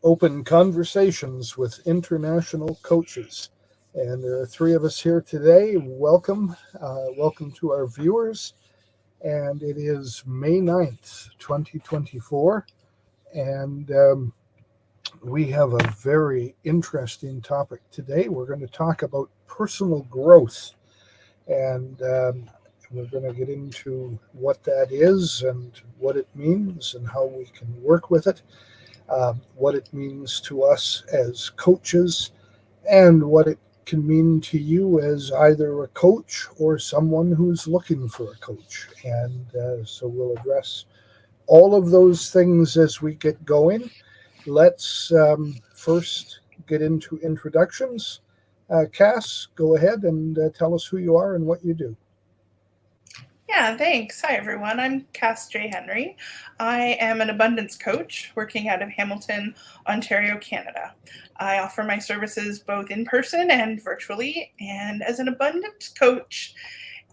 Open Conversations with International Coaches. And there are three of us here today. Welcome. Welcome to our viewers. And it is May 9th, 2024. And we have a very interesting topic today. We're going to talk about personal growth. And we're going to get into what that is and what it means and how we can work with it. What it means to us as coaches, and what it can mean to you as either a coach or someone who's looking for a coach. And so we'll address all of those things as we get going. Let's first get into introductions. Cass, go ahead and tell us who you are and what you do. Yeah, thanks. Hi, everyone. I'm Cass J. Henry. I am an abundance coach working out of Hamilton, Ontario, Canada. I offer my services both in person and virtually. And as an abundance coach,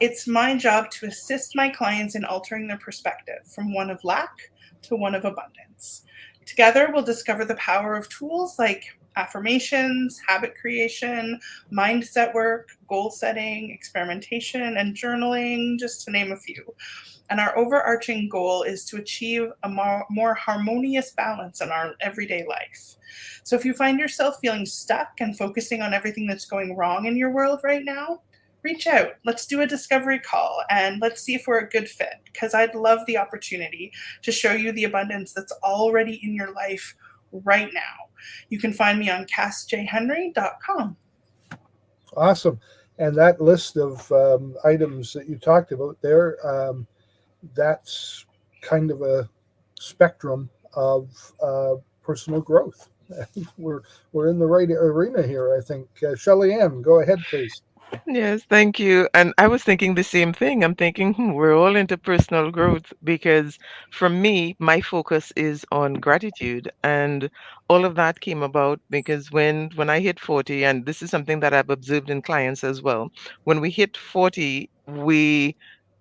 it's my job to assist my clients in altering their perspective from one of lack to one of abundance. Together, we'll discover the power of tools like affirmations, habit creation, mindset work, goal setting, experimentation, and journaling, just to name a few. And our overarching goal is to achieve a more harmonious balance in our everyday life. So if you find yourself feeling stuck and focusing on everything that's going wrong in your world right now, reach out. Let's do a discovery call and let's see if we're a good fit, because I'd love the opportunity to show you the abundance that's already in your life right now. You can find me on cassjhenry.com. Awesome. And that list of items that you talked about there, that's kind of a spectrum of personal growth. we're in the right arena here, I think. Shelley Ann, go ahead, please. Yes, thank you. And I was thinking the same thing. I'm thinking, we're all into personal growth because for me, my focus is on gratitude. And all of that came about because when I hit 40, and this is something that I've observed in clients as well, when we hit 40, we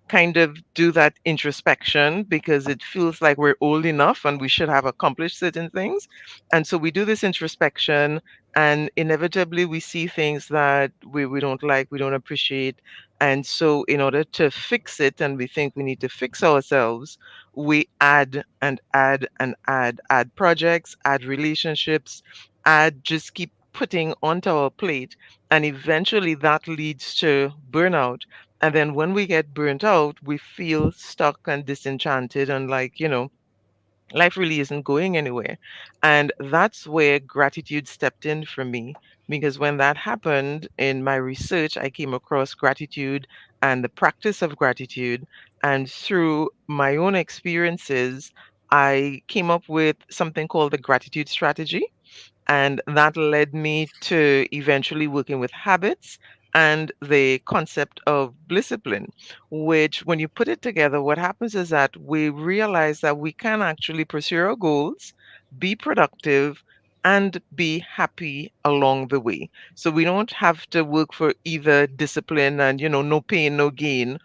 kind of do that introspection because it feels like we're old enough and we should have accomplished certain things. And so we do this introspection, and inevitably we see things that we don't like, we don't appreciate. And so, in order to fix it, and we think we need to fix ourselves, we add and add and add projects, add relationships, add just keep putting onto our plate. And eventually that leads to burnout, and then when we get burnt out, we feel stuck and disenchanted and like, life really isn't going anywhere. And that's where gratitude stepped in for me. Because when that happened in my research, I came across gratitude and the practice of gratitude. And through my own experiences, I came up with something called the gratitude strategy, and that led me to eventually working with habits and the concept of discipline, which, when you put it together, what happens is that we realize that we can actually pursue our goals, be productive, and be happy along the way. So we don't have to work for either discipline and, no pain, no gain,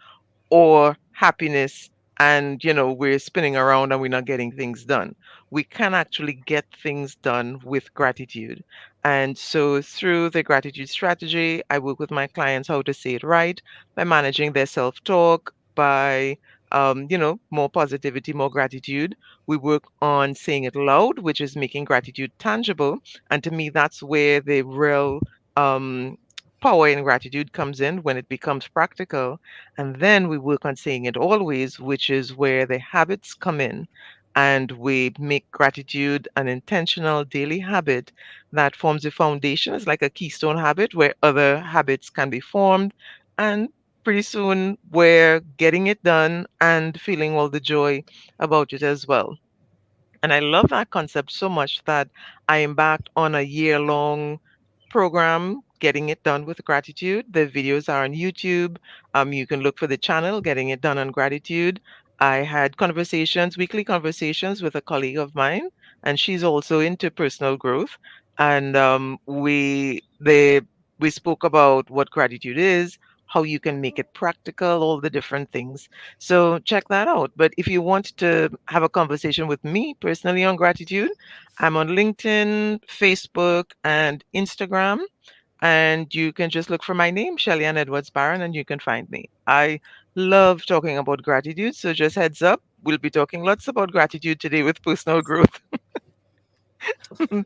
or happiness, and we're spinning around and we're not getting things done. We can actually get things done with gratitude. And so through the gratitude strategy, I work with my clients how to say it right by managing their self-talk, by more positivity, more gratitude. We work on saying it loud, which is making gratitude tangible. And to me, that's where the real power in gratitude comes in, when it becomes practical. And then we work on saying it always, which is where the habits come in. And we make gratitude an intentional daily habit that forms a foundation. It's like a keystone habit where other habits can be formed. And pretty soon we're getting it done and feeling all the joy about it as well. And I love that concept so much that I embarked on a year-long program, Getting It Done with Gratitude. The videos are on YouTube. You can look for the channel, Getting It Done on Gratitude. I had conversations, weekly conversations with a colleague of mine, and she's also into personal growth. And we spoke about what gratitude is, how you can make it practical, all the different things. So check that out. But if you want to have a conversation with me personally on gratitude, I'm on LinkedIn, Facebook, and Instagram. And you can just look for my name, Shelly Ann Edwards Barron, and you can find me. I love talking about gratitude. So just heads up, we'll be talking lots about gratitude today with personal growth.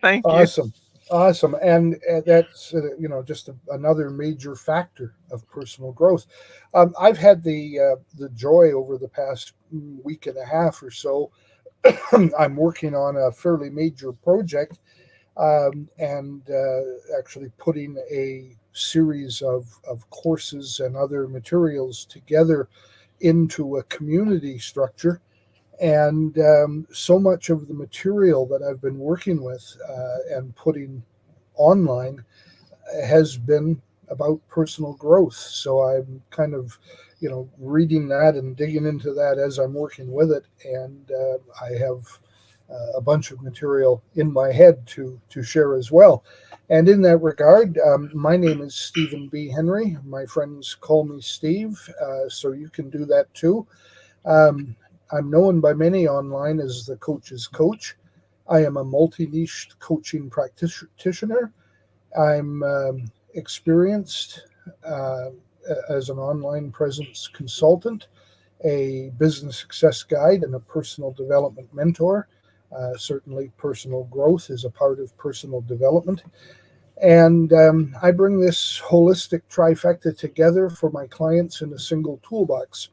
Thank you. Awesome, awesome, and that's just another major factor of personal growth. I've had the joy over the past week and a half or so. I'm working on a fairly major project, and actually putting a series of courses and other materials together into a community structure. And so much of the material that I've been working with and putting online has been about personal growth. So I'm kind of, reading that and digging into that as I'm working with it. And I have a bunch of material in my head to share as well. And in that regard, my name is Stephen B. Henry. My friends call me Steve, so you can do that too. Um, I'm known by many online as the coach's coach. I am a multi niche coaching practitioner. I'm experienced uh, as an online presence consultant, a business success guide, and a personal development mentor. Certainly, personal growth is a part of personal development. And I bring this holistic trifecta together for my clients in a single toolbox.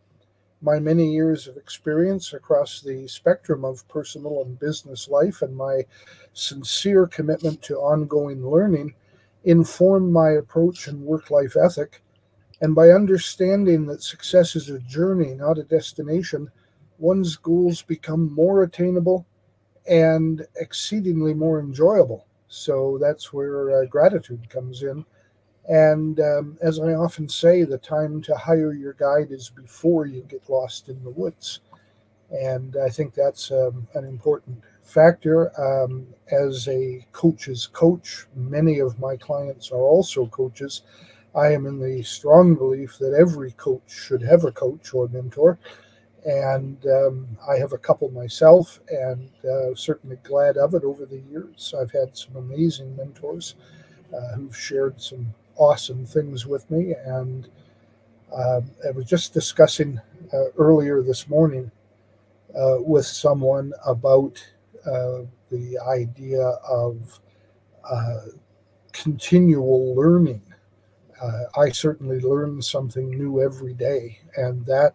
My many years of experience across the spectrum of personal and business life and my sincere commitment to ongoing learning inform my approach and work life ethic. And by understanding that success is a journey, not a destination, one's goals become more attainable and exceedingly more enjoyable. So that's where gratitude comes in. And as I often say, the time to hire your guide is before you get lost in the woods. And I think that's an important factor. As a coach's coach, many of my clients are also coaches. I am in the strong belief that every coach should have a coach or mentor. And I have a couple myself, and certainly glad of it over the years. I've had some amazing mentors who've shared some awesome things with me. And I was just discussing earlier this morning with someone about the idea of uh, continual learning. I certainly learn something new every day, and that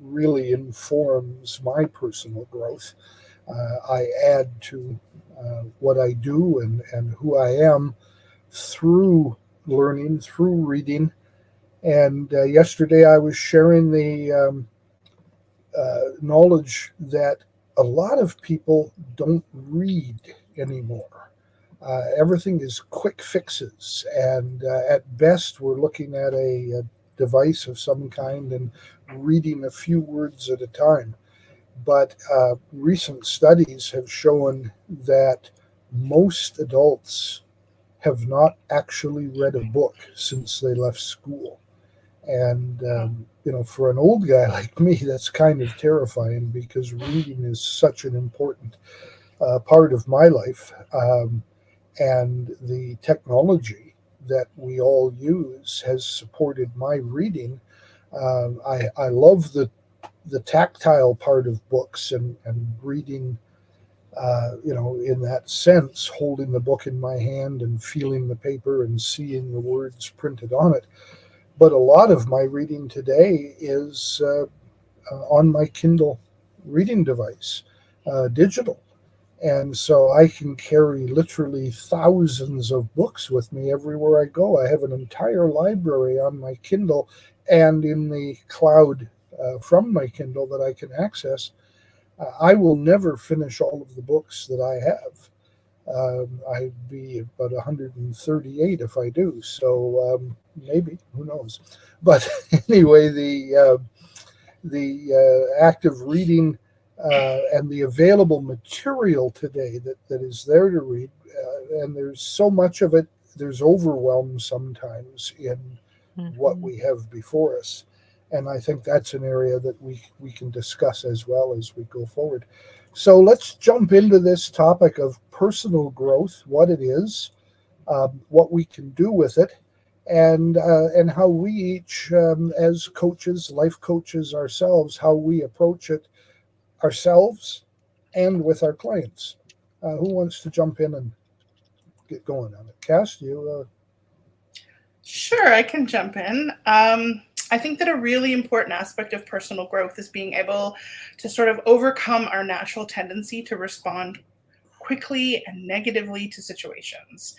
really informs my personal growth. I add to what I do and who I am through learning, through reading. And yesterday I was sharing the knowledge that a lot of people don't read anymore. Everything is quick fixes, and at best, we're looking at a device of some kind and reading a few words at a time. But recent studies have shown that most adults have not actually read a book since they left school. And, for an old guy like me, that's kind of terrifying because reading is such an important part of my life. And the technology that we all use has supported my reading. I love the tactile part of books and reading, in that sense, holding the book in my hand and feeling the paper and seeing the words printed on it. But a lot of my reading today is on my Kindle reading device, digital. And so I can carry literally thousands of books with me everywhere I go. I have an entire library on my Kindle and in the cloud from my Kindle that I can access. I will never finish all of the books that I have. I'd be about 138 if I do. So maybe, who knows? But anyway, the act of reading and the available material today that is there to read, and there's so much of it. There's overwhelm sometimes in what Mhm. we have before us. And I think that's an area that we can discuss as well as we go forward. So let's jump into this topic of personal growth, what it is, what we can do with it, and how we each, as coaches, life coaches ourselves, how we approach it ourselves and with our clients. Who wants to jump in and get going on it? Cass, you. Sure, I can jump in. I think that a really important aspect of personal growth is being able to sort of overcome our natural tendency to respond quickly and negatively to situations.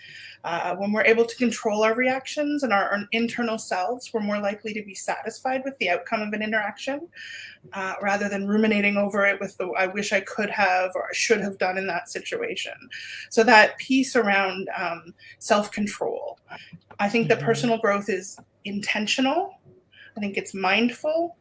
When we're able to control our reactions and our internal selves, we're more likely to be satisfied with the outcome of an interaction rather than ruminating over it with the I wish I could have or I should have done in that situation. So, that piece around self control. I think that Mhm. personal growth is intentional, I think it's mindful,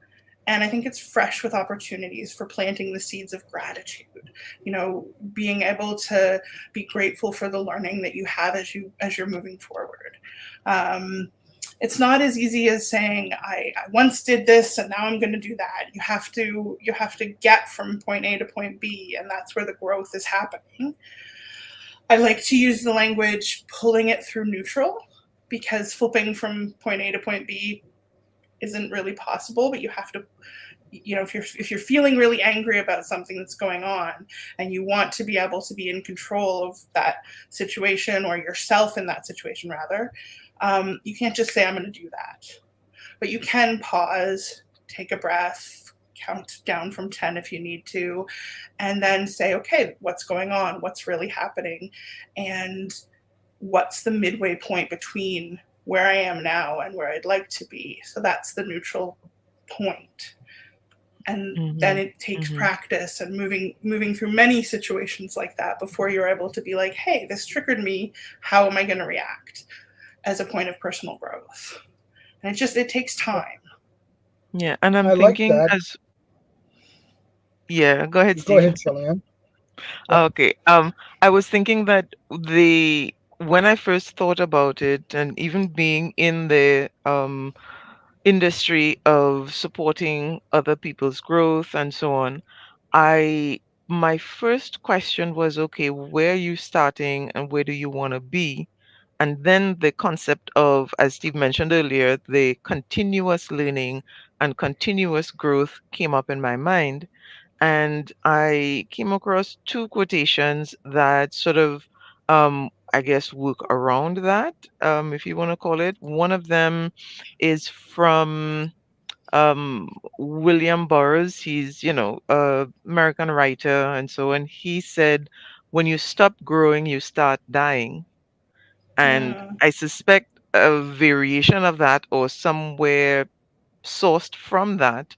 and I think it's fresh with opportunities for planting the seeds of gratitude. You know, being able to be grateful for the learning that you have as you're moving forward. Um, it's not as easy as saying I once did this and now I'm going to do that. You have to get from point A to point B, and that's where the growth is happening. I like to use the language pulling it through neutral, because flipping from point A to point B isn't really possible, but you have to, if you're feeling really angry about something that's going on and you want to be able to be in control of that situation, or yourself in that situation rather, you can't just say I'm going to do that, but you can pause, take a breath, count down from 10 if you need to, and then say, okay, what's going on, what's really happening, and what's the midway point between where I am now and where I'd like to be. So that's the neutral point. And then Mhm. it takes Mhm. practice and moving through many situations like that before you're able to be like, hey, this triggered me. How am I going to react, as a point of personal growth? And it takes time. Yeah, and I'm I like thinking that. as yeah, go ahead, Go Steve. ahead, Shelley. Yeah. Okay. I was thinking that the when I first thought about it, and even being in the industry of supporting other people's growth and so on, I my first question was, okay, where are you starting and where do you want to be? And then the concept of, as Steve mentioned earlier, the continuous learning and continuous growth came up in my mind. And I came across two quotations that sort of, I guess, work around that, if you want to call it. One of them is from um, William Burroughs. He's, a American writer and so on. He said, "When you stop growing, you start dying." And Mm, I suspect a variation of that, or somewhere sourced from that,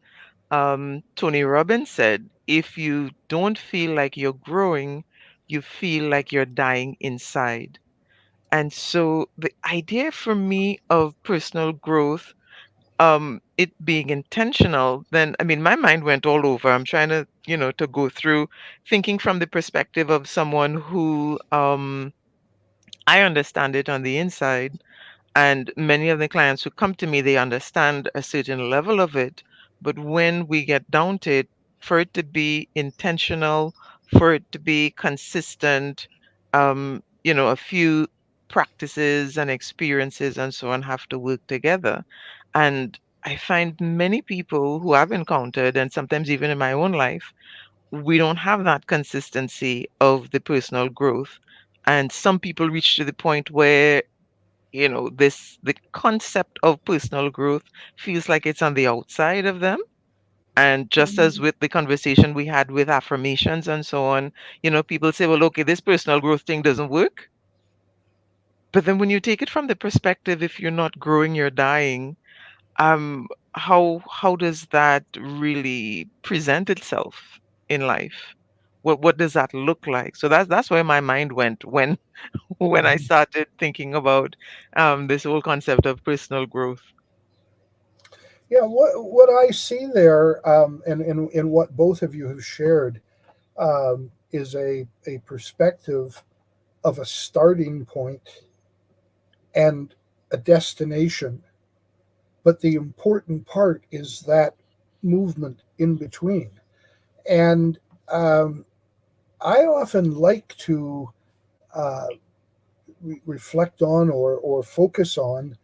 Tony Robbins said, if you don't feel like you're growing, you feel like you're dying inside. And so the idea for me of personal growth, it being intentional, then I mean, my mind went all over. I'm trying to, to go through thinking from the perspective of someone who I understand it on the inside, and many of the clients who come to me, they understand a certain level of it. But when we get down to it, for it to be intentional, for it to be consistent, a few practices and experiences and so on have to work together. And I find many people who I've encountered, and sometimes even in my own life, we don't have that consistency of the personal growth. And some people reach to the point where the concept of personal growth feels like it's on the outside of them. And just as mhm, with the conversation we had with affirmations and so on, people say, well, okay, this personal growth thing doesn't work. But then when you take it from the perspective, if you're not growing, you're dying, how does that really present itself in life? What does that look like? So that's where my mind went when when I Mhm. started thinking about this whole concept of personal growth. Yeah. What I see there, and in what both of you have shared, is a perspective of a starting point and a destination. but the important part is that movement in between. And um, I often like to uh, reflect on or focus on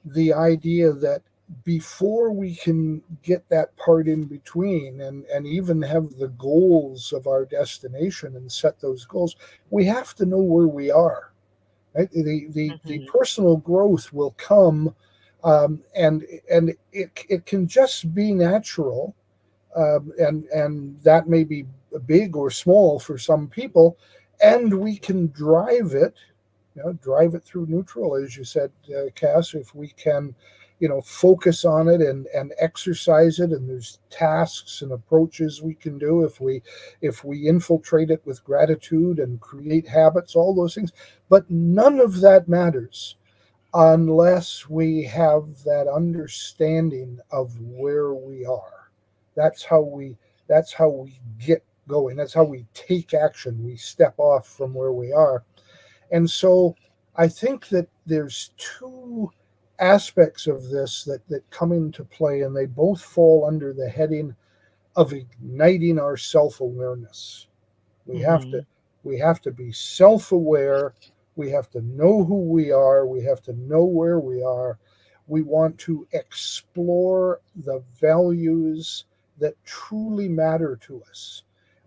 the idea that before we can get that part in between and even have the goals of our destination and set those goals, we have to know where we are. Right? The Mhm. personal growth will come, and it can just be natural, and that may be big or small for some people, and we can drive it, drive it through neutral, as you said, Cass. If we can, focus on it and exercise it, and there's tasks and approaches we can do if we infiltrate it with gratitude and create habits, all those things. But none of that matters unless we have that understanding of where we are. That's how we that's how we get going. That's how we take action. We step off from where we are. And so I think that there's two aspects of this that come into play, and they both fall under the heading of igniting our self-awareness. We have to Mhm. we have to be self-aware. We have to know who we are. We have to know where we are. We want to explore the values that truly matter to us.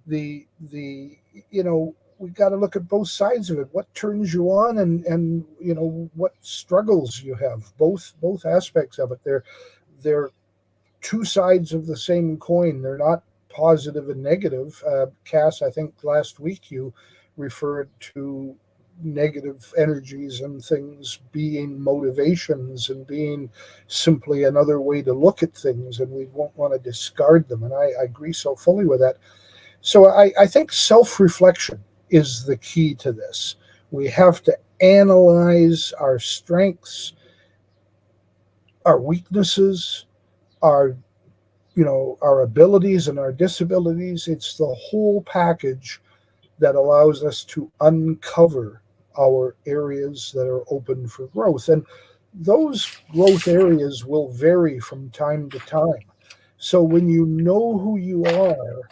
The we got to look at both sides of it. What turns you on, and what struggles you have. Both aspects of it. They're two sides of the same coin. They're not positive and negative. Cass, I think last week you referred to negative energies and things being motivations and being simply another way to look at things, and we won't want to discard them. And I agree so fully with that. So I think self reflection is the key to this. We have to analyze our strengths, our weaknesses, our our abilities and our disabilities. It's the whole package that allows us to uncover our areas that are open for growth, and those growth areas will vary from time to time. So when you know who you are,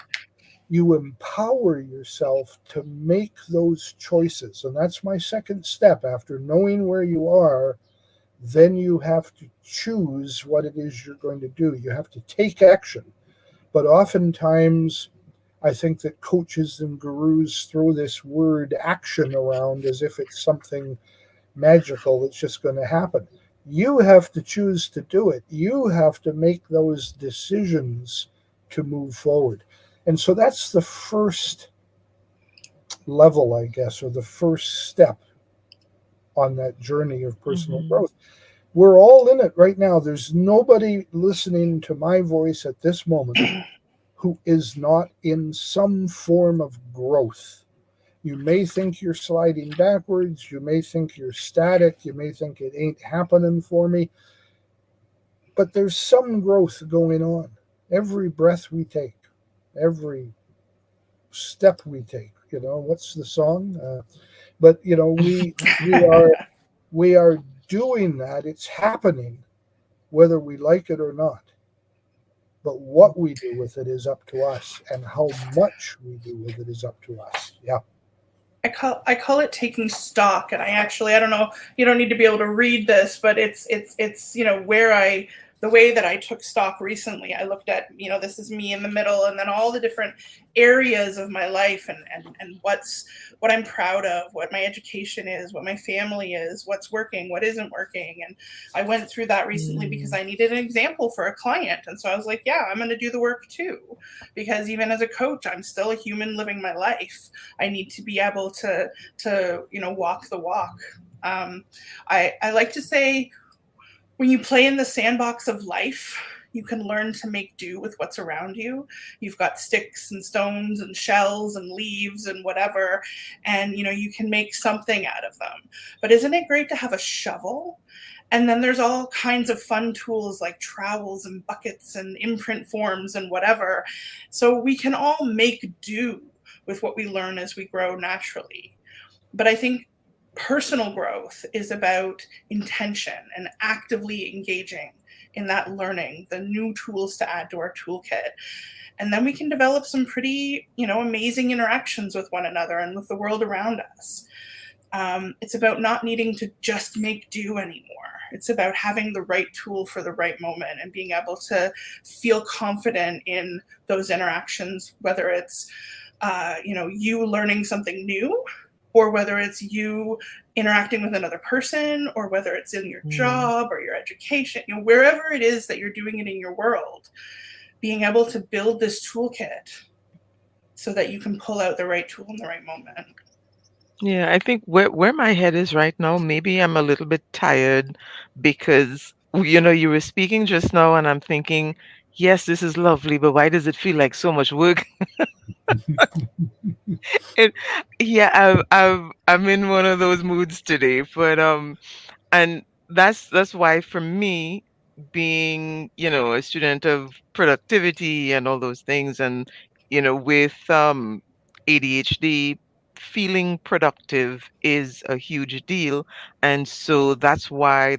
you empower yourself to make those choices. And that's my second step. After knowing where you are, then you have to choose what it is you're going to do. You have to take action. But oftentimes, I think that coaches and gurus throw this word action around as if it's something magical that's just going to happen. You have to choose to do it. You have to make those decisions to move forward. And so that's the first level, I guess, or the first step on that journey of personal Mhm. growth. We're all in it right now. There's nobody listening to my voice at this moment who is not in some form of growth. You may think you're sliding backwards. You may think you're static. You may think it ain't happening for me. But there's some growth going on. Every breath we take, every step we take. What's the song? But we are doing that. It's happening, whether we like it or not. But what we do with it is up to us, and how much we do with it is up to us. Yeah. I call it taking stock, and I don't know, you don't need to be able to read this, but it's where I the way that I took stock recently. I looked at, this is me in the middle, and then all the different areas of my life, and what I'm proud of, what my education is, what my family is, what's working, what isn't working. And I went through that recently because Mhm. I needed an example for a client. And so I was like, yeah, I'm going to do the work too, because even as a coach, I'm still a human living my life. I need to be able to walk the walk. Um, I like to say, when you play in the sandbox of life, you can learn to make do with what's around you. You've got sticks and stones and shells and leaves and whatever, and you can make something out of them. But isn't it great to have a shovel? And then there's all kinds of fun tools like trowels and buckets and imprint forms and whatever. So we can all make do with what we learn as we grow naturally. But I think Personal growth is about intention and actively engaging in that learning, the new tools to add to our toolkit. And then we can develop some pretty, amazing interactions with one another and with the world around us. It's about not needing to just make do anymore. It's about having the right tool for the right moment and being able to feel confident in those interactions, whether it's, you learning something new, or whether it's you interacting with another person, or whether it's in your Mm. job or your education, wherever it is that you're doing it in your world, being able to build this toolkit so that you can pull out the right tool in the right moment. Yeah, I think where my head is right now, maybe I'm a little bit tired because you were speaking just now and I'm thinking, yes, this is lovely, but why does it feel like so much work? It, yeah, I'm in one of those moods today, but and that's why for me, being a student of productivity and all those things, and with ADHD, feeling productive is a huge deal, and so that's where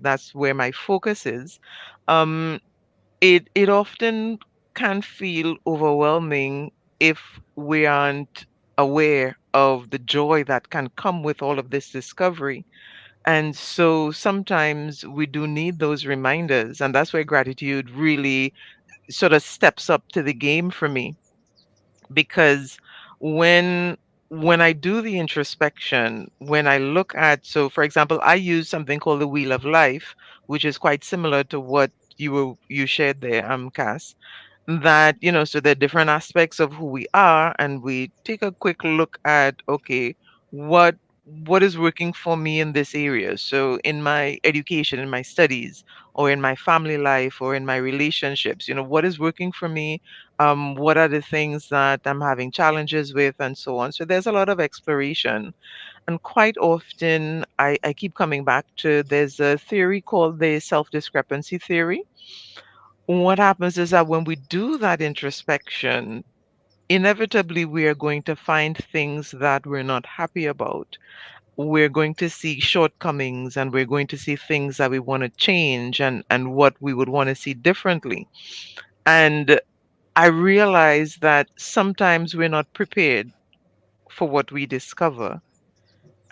my focus is. um it often can feel overwhelming if we aren't aware of the joy that can come with all of this discovery. And so sometimes we do need those reminders, and that's where gratitude really sort of steps up to the game for me. Because when when I do the introspection, when I look at, so for example, I use something called the Wheel of Life, which is quite similar to what you shared there, Cass, that so there are different aspects of who we are, and we take a quick look at, okay, what what is working for me in this area, so in my education, in my studies, or in my family life, or in my relationships, what is working for me, what are the things that I'm having challenges with, and so on. So there's a lot of exploration. And quite often I keep coming back to, there's a theory called the self-discrepancy theory. What happens is that when we do that introspection, inevitably we are going to find things that we're not happy about. We're going to see shortcomings, and we're going to see things that we want to change, and what we would want to see differently. And I realize that sometimes we're not prepared for what we discover.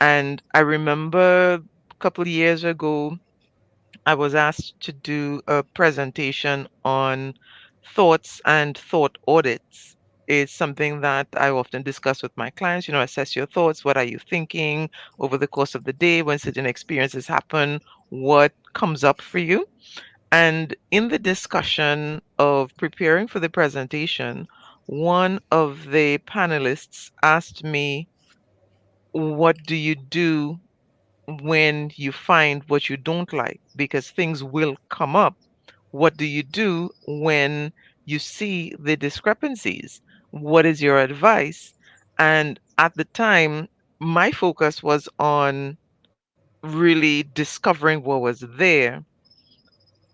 And I remember a couple of years ago, I was asked to do a presentation on thoughts and thought audits. It's something that I often discuss with my clients. Assess your thoughts. What are you thinking over the course of the day when certain experiences happen? What comes up for you? And in the discussion of preparing for the presentation, one of the panelists asked me, what do you do when you find what you don't like? Because things will come up. What do you do when you see the discrepancies? What is your advice? And at the time, my focus was on really discovering what was there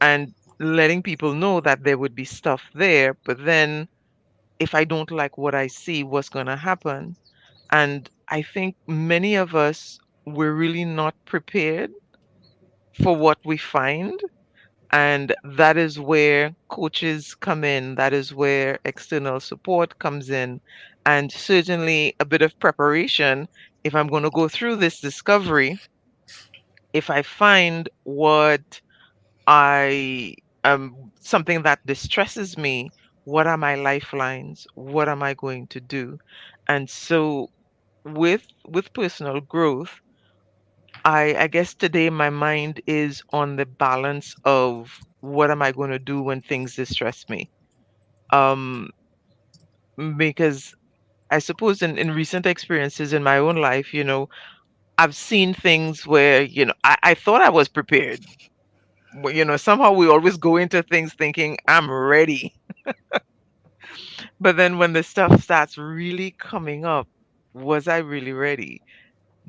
and letting people know that there would be stuff there. But then, if I don't like what I see, what's going to happen? And I think many of us were really not prepared for what we find. And that is where coaches come in. That is where external support comes in. And certainly a bit of preparation. If I'm going to go through this discovery, if I find what I something that distresses me, what are my lifelines? What am I going to do? And so with personal growth, I guess today my mind is on the balance of what am I going to do when things distress me. Um, because I suppose in recent experiences in my own life, I've seen things where, I thought I was prepared. But, somehow we always go into things thinking I'm ready. But then when the stuff starts really coming up, was I really ready?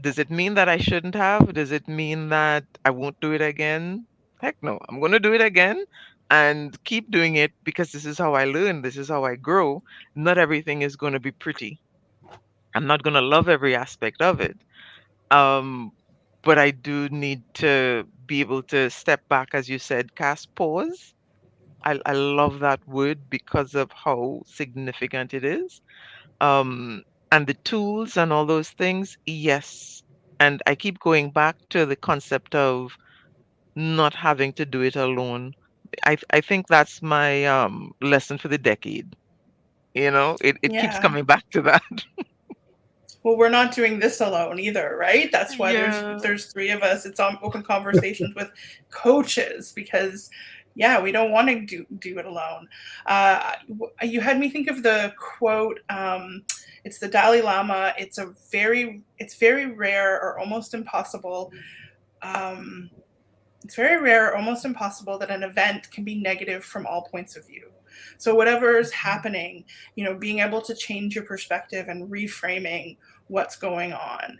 Does it mean that I shouldn't have? Does it mean that I won't do it again? Heck no. I'm going to do it again and keep doing it because this is how I learn. This is how I grow. Not everything is going to be pretty. I'm not going to love every aspect of it. Um, but I do need to be able to step back, as you said, cast pause. I love that word because of how significant it is. Um, and the tools and all those things, yes. And I keep going back to the concept of not having to do it alone. I think that's my lesson for the decade. It keeps Yeah. coming back to that. Well, we're not doing this alone either, right? That's why Yeah. there's three of us. It's on open conversations with coaches because yeah, we don't want to do it alone. You had me think of the quote. It's the Dalai Lama. It's very rare or almost impossible. Um, it's very rare or almost impossible that an event can be negative from all points of view. So whatever is happening, being able to change your perspective and reframing what's going on.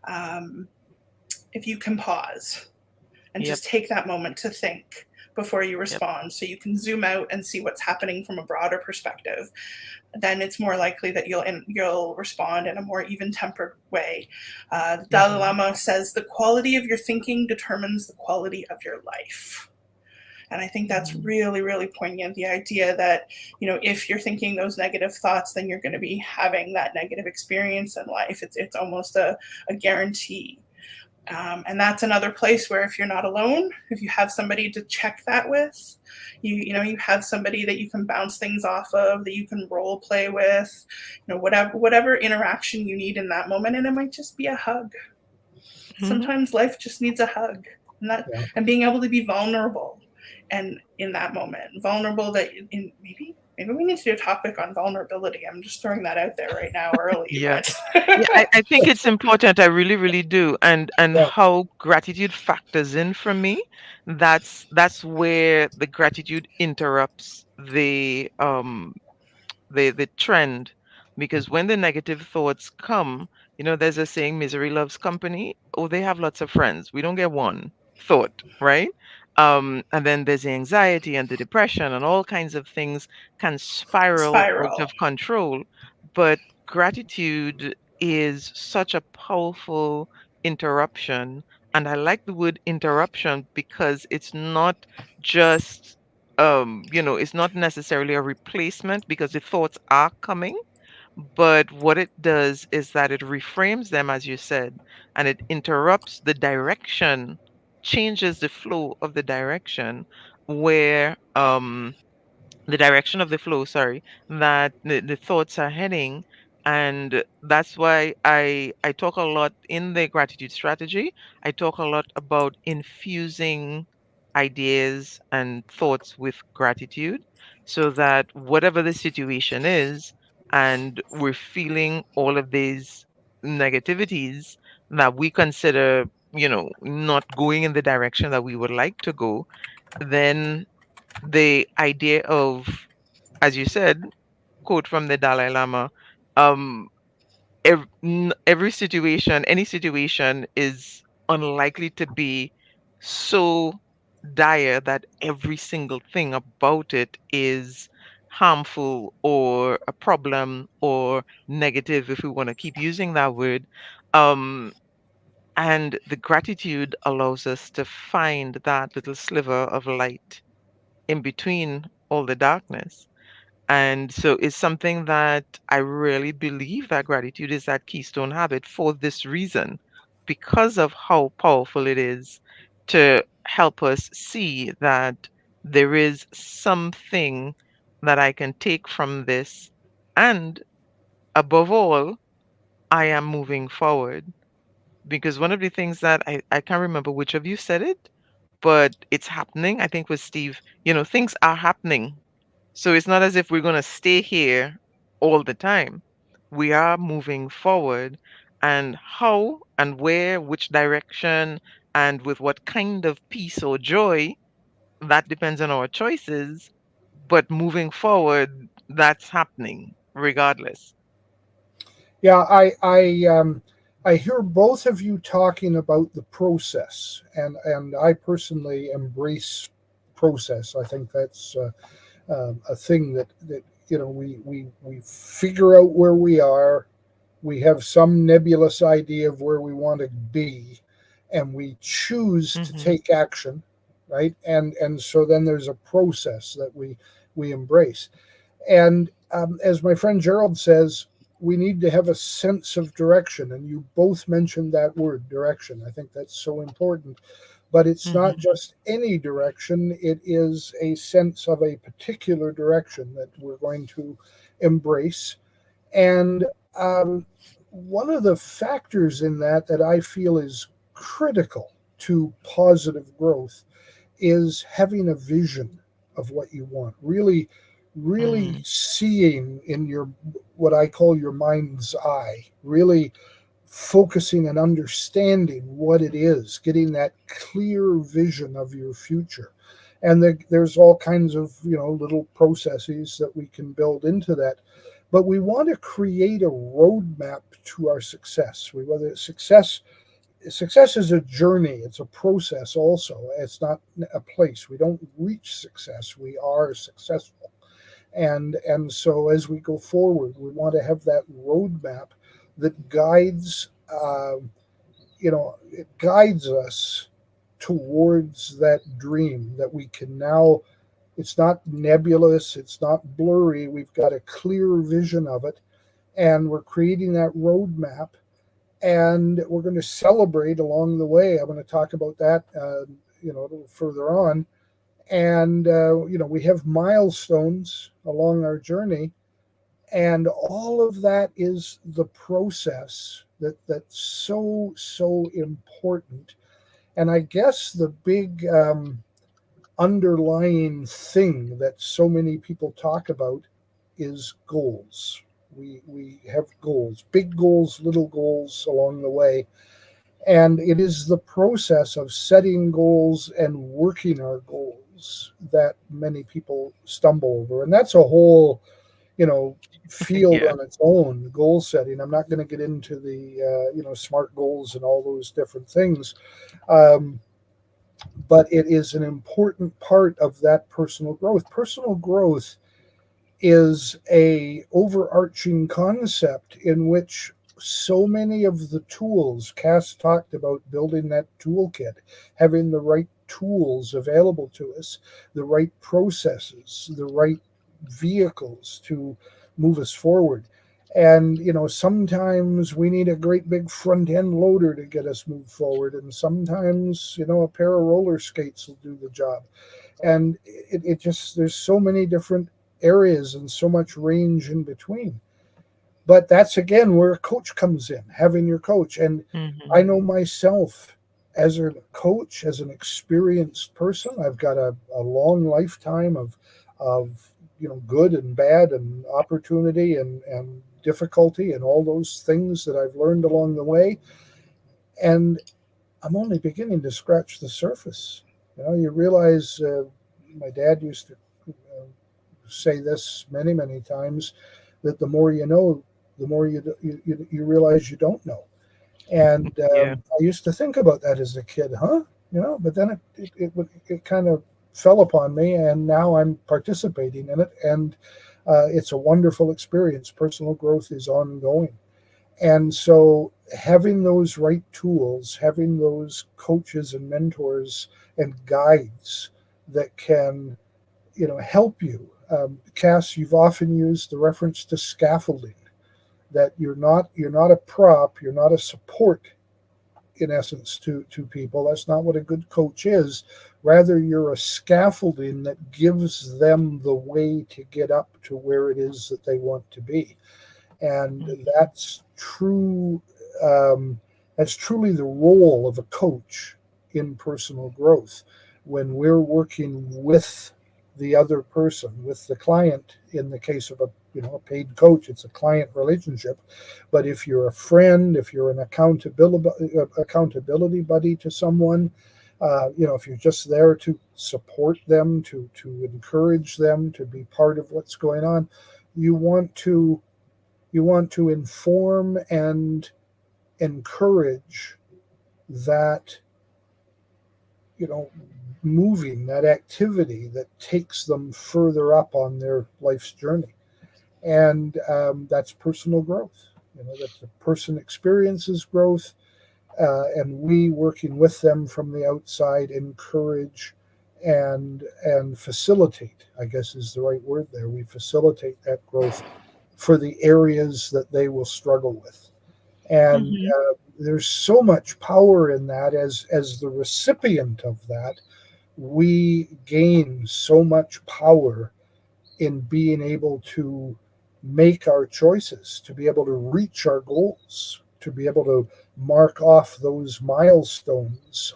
Um, if you can pause and Yep. just take that moment to think before you Yep. respond, so you can zoom out and see what's happening from a broader perspective, then it's more likely that you'll respond in a more even tempered way. The Dalai Hmm. Lama says the quality of your thinking determines the quality of your life. And I think that's Hmm. really, really poignant. The idea that, if you're thinking those negative thoughts, then you're going to be having that negative experience in life. It's almost a guarantee. And that's another place where if you're not alone, if you have somebody to check that with, you have somebody that you can bounce things off of, that you can role play with, whatever interaction you need in that moment, and it might just be a hug. Hmm. Sometimes life just needs a hug, Yeah. and being able to be vulnerable, and in that moment, vulnerable that maybe we need to do a topic on vulnerability. I'm just throwing that out there right now early, Yeah. but Yeah, I think it's important. I really, really do. And Yeah. how gratitude factors in for me, that's where the gratitude interrupts the trend, because when the negative thoughts come, there's a saying, misery loves company. Oh, they have lots of friends, we don't get one thought, right? And then there's the anxiety and the depression, and all kinds of things can spiral out spiral. of control. But gratitude is such a powerful interruption. And I like the word interruption because it's not just it's not necessarily a replacement, because the thoughts are coming, but what it does is that it reframes them, as you said, and it interrupts the direction, changes the flow of the direction, where the direction of the flow, sorry, that the thoughts are heading. And that's why I talk a lot in the gratitude strategy. I talk a lot about infusing ideas and thoughts with gratitude, so that whatever the situation is, and we're feeling all of these negativities that we consider, not going in the direction that we would like to go, then the idea of, as you said, quote from the Dalai Lama, um, every situation, any situation is unlikely to be so dire that every single thing about it is harmful or a problem or negative, if we want to keep using that word. Um, and the gratitude allows us to find that little sliver of light in between all the darkness. And so it's something that I really believe that gratitude is that keystone habit for this reason, because of how powerful it is to help us see that there is something that I can take from this. And above all, I am moving forward. Because one of the things that I can't remember which of you said it, but it's happening. I think with Steve, things are happening, so it's not as if we're going to stay here all the time. We are moving forward. And how and where, which direction, and with what kind of peace or joy, that depends on our choices. But moving forward, that's happening regardless. Yeah. I hear both of you talking about the process, and I personally embrace process. I think that's a thing that we figure out where we are. We have some nebulous idea of where we want to be, and we choose to Mhm. take action, right? And so then there's a process that we embrace. And as my friend Gerald says, we need to have a sense of direction. And you both mentioned that word, direction. I think that's so important. But it's not Mhm. just any direction, it is a sense of a particular direction that we're going to embrace. And um, one of the factors in that that I feel is critical to positive growth is having a vision of what you want. Really Mm. seeing in your what I call your mind's eye, really focusing and understanding what it is, getting that clear vision of your future. And there's all kinds of little processes that we can build into that, but we want to create a roadmap to our success. We whether success is a journey, it's a process also. It's not a place. We don't reach success, we are successful. And so as we go forward, we want to have that roadmap that guides it guides us towards that dream that we can now. It's not nebulous, it's not blurry, we've got a clear vision of it, and we're creating that roadmap, and we're going to celebrate along the way. I'm going to talk about that a little further on. And we have milestones along our journey, and all of that is the process that's so important. And I guess the big underlying thing that so many people talk about is goals. We have goals, big goals, little goals along the way, and it is the process of setting goals and working our goals that many people stumble over. And that's a whole, you know, field Yeah. on its own, goal setting. I'm not going to get into the, SMART goals and all those different things. Um, but it is an important part of that personal growth. Personal growth is a overarching concept in which so many of the tools Cass talked about, building that toolkit, having the right tools available to us, the right processes, the right vehicles to move us forward. And sometimes we need a great big front end loader to get us moved forward, and sometimes a pair of roller skates will do the job. And it just, there's so many different areas and so much range in between. But that's again where a coach comes in, having your coach. And I Mhm. know myself as a coach, as an experienced person, I've got a long lifetime of good and bad and opportunity and difficulty and all those things that I've learned along the way. And I'm only beginning to scratch the surface. You realize, my dad used to say this many times, that the more you know, the more you realize you don't know. And Yeah. I used to think about that as a kid, huh? But then it kind of fell upon me, and now I'm participating in it, and it's a wonderful experience. Personal growth is ongoing. And so having those right tools, having those coaches and mentors and guides that can help you. Cass, you've often used the reference to scaffolding, that you're not a prop, you're not a support, in essence, to people. That's not what a good coach is. Rather, you're a scaffolding that gives them the way to get up to where it is that they want to be. And Mhm. um, that's truly the role of a coach in personal growth, when we're working with the other person, with the client. In the case of a paid coach, it's a client relationship. But if you're a friend, if you're an accountability buddy to someone, if you're just there to support them, to encourage them to be part of what's going on, you want to inform and encourage that, you know moving, that activity that takes them further up on their life's journey. And that's personal growth. That the person experiences growth, and we working with them from the outside encourage and facilitate, I guess is the right word there. We facilitate that growth for the areas that they will struggle with. And Hmm. there's so much power in that. As the recipient of that, we gain so much power in being able to make our choices, to be able to reach our goals, to be able to mark off those milestones,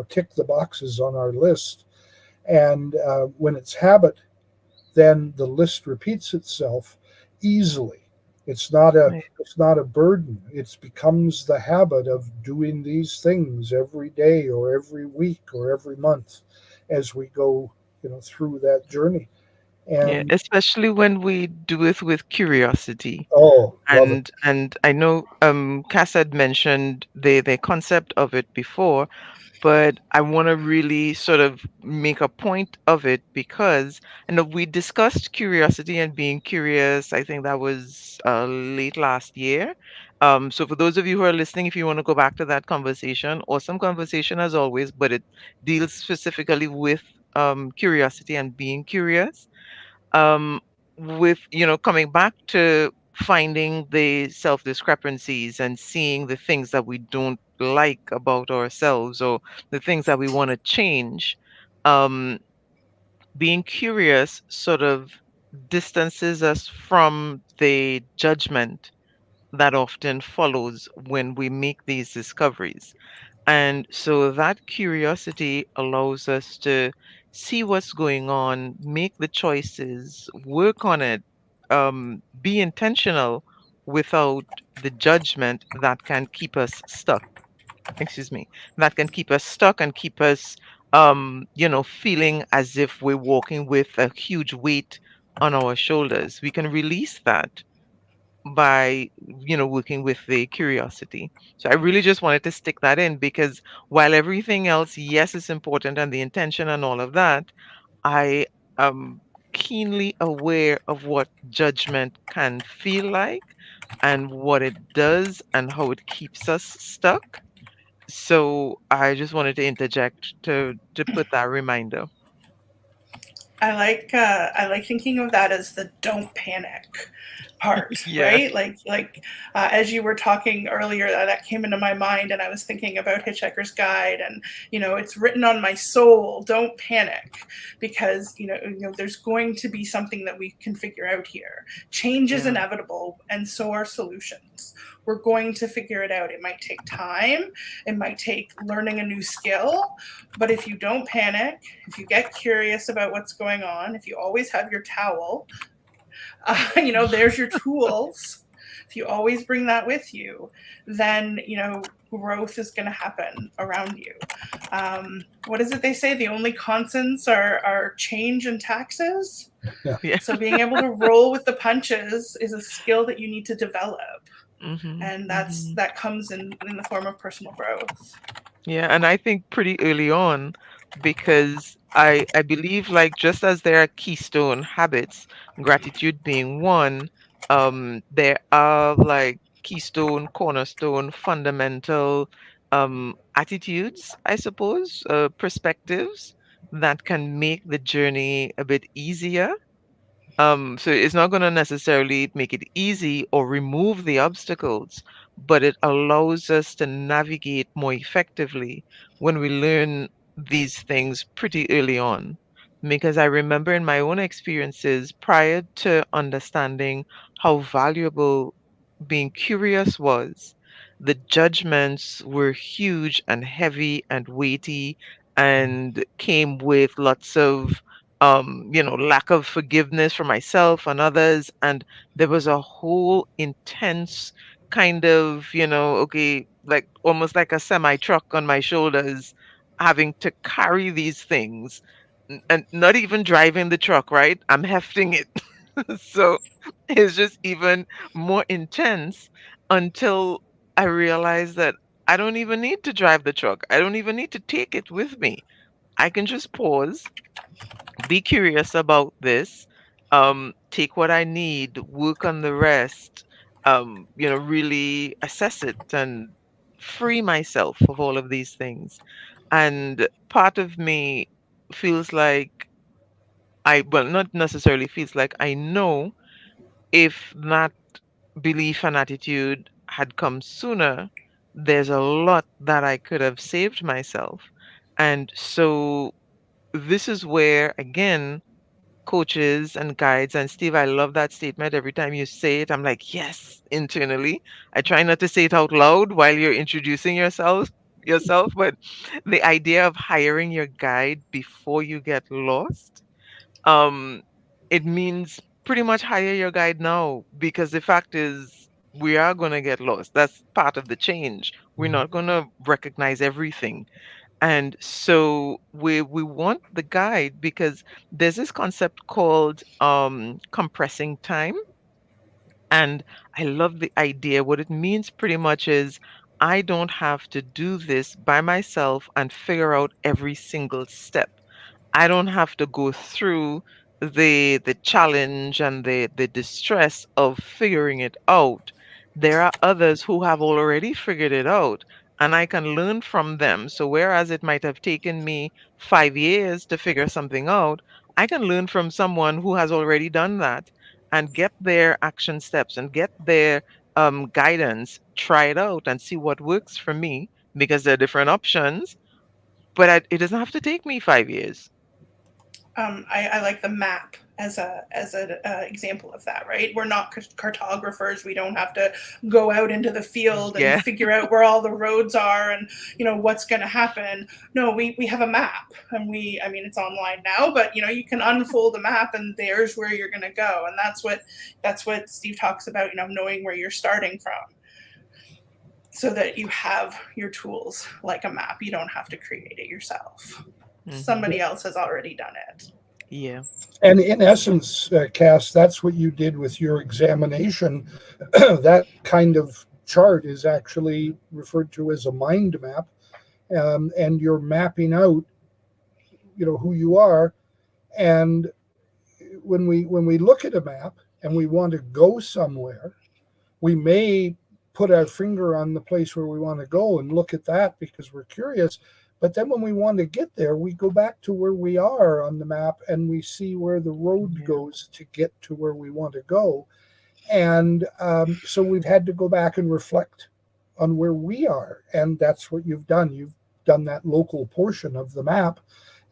tick the boxes on our list. And when it's habit, then the list repeats itself easily. It's not a Right. it's not a burden. It becomes the habit of doing these things every day or every week or every month as we go, through that journey. Yeah, And especially when we do it with curiosity. oh, love it. And I know Cass had mentioned the concept of it before, but I want to really sort of make a point of it because I know we discussed curiosity and being curious. I think that was late last year. So for those of you who are listening, if you want to go back to that conversation, awesome conversation as always, but it deals specifically with curiosity and being curious. Um, with coming back to finding the self discrepancies and seeing the things that we don't like about ourselves or the things that we want to change. um Being curious sort of distances us from the judgment that often follows when we make these discoveries. And so that curiosity allows us to see what's going on, make the choices, work on it, be intentional without the judgment that can keep us stuck. Excuse me, that can keep us stuck and keep us, feeling as if we're walking with a huge weight on our shoulders. We can release that by working with the curiosity. So I really just wanted to stick that in because while everything else, yes, is important and the intention and all of that, I am keenly aware of what judgment can feel like and what it does and how it keeps us stuck. So I just wanted to interject to put that reminder. I like thinking of that as the don't panic part, Yeah. right? As you were talking earlier, that came into my mind, and I was thinking about Hitchhiker's Guide, and it's written on my soul, don't panic, because there's going to be something that we can figure out here. Change is Yeah. inevitable, and so are solutions. We're going to figure it out. It might take time. It might take learning a new skill, but if you don't panic, if you get curious about what's going on, if you always have your towel, there's your tools. If you always bring that with you, then growth is going to happen around you. What is it they say? The only constants are change and taxes. Yeah. Yeah. So being able to roll with the punches is a skill that you need to develop, Hmm. and Hmm. that comes in the form of personal growth. Yeah, and I think pretty early on, because I believe like just as there are keystone habits, gratitude being one, there are like keystone, cornerstone, fundamental attitudes, I suppose, perspectives that can make the journey a bit easier. So it's not going to necessarily make it easy or remove the obstacles, but it allows us to navigate more effectively when we learn these things pretty early on. Because I remember in my own experiences prior to understanding how valuable being curious was, the judgments were huge and heavy and weighty and came with lots of lack of forgiveness for myself and others. And there was a whole intense kind of, okay, like almost like a semi truck on my shoulders, having to carry these things and not even driving the truck, right? I'm hefting it. So it's just even more intense until I realized that I don't even need to drive the truck. I don't even need to take it with me. I can just pause, be curious about this, take what I need, work on the rest, really assess it and free myself of all of these things. And part of me feels like well, not necessarily feels like, I know if that belief and attitude had come sooner, there's a lot that I could have saved myself. And so this is where, again, coaches and guides, and Steve, I love that statement. Every time you say it, I'm like, yes, internally. I try not to say it out loud while you're introducing yourself, but the idea of hiring your guide before you get lost, um, it means pretty much hire your guide now, because the fact is we are going to get lost. That's part of the change. We're not going to recognize everything. And so we want the guide because there's this concept called compressing time. And I love the idea. What it means pretty much is I don't have to do this by myself and figure out every single step. I don't have to go through the challenge and the distress of figuring it out. There are others who have already figured it out, and I can learn from them. So whereas it might have taken me 5 years to figure something out, I can learn from someone who has already done that and get their action steps and get their guidance, try it out and see what works for me, because there are different options. But it doesn't have to take me 5 years. I like the map as an example of that, right? We're not cartographers. We don't have to go out into the field and Yeah. figure out where all the roads are and what's going to happen. No, we have a map, and I mean, it's online now, but you can unfold a map and there's where you're going to go, and that's what Steve talks about. Knowing where you're starting from, so that you have your tools like a map. You don't have to create it yourself. Hmm. Somebody else has already done it. Yeah. And in essence, Cass, that's what you did with your examination. That kind of chart is actually referred to as a mind map, and you're mapping out, who you are. And when we look at a map and we want to go somewhere, we may put our finger on the place where we want to go and look at that because we're curious. But then when we want to get there, we go back to where we are on the map and we see where the road Yeah. goes to get to where we want to go. And so we've had to go back and reflect on where we are. And that's what you've done. You've done that local portion of the map.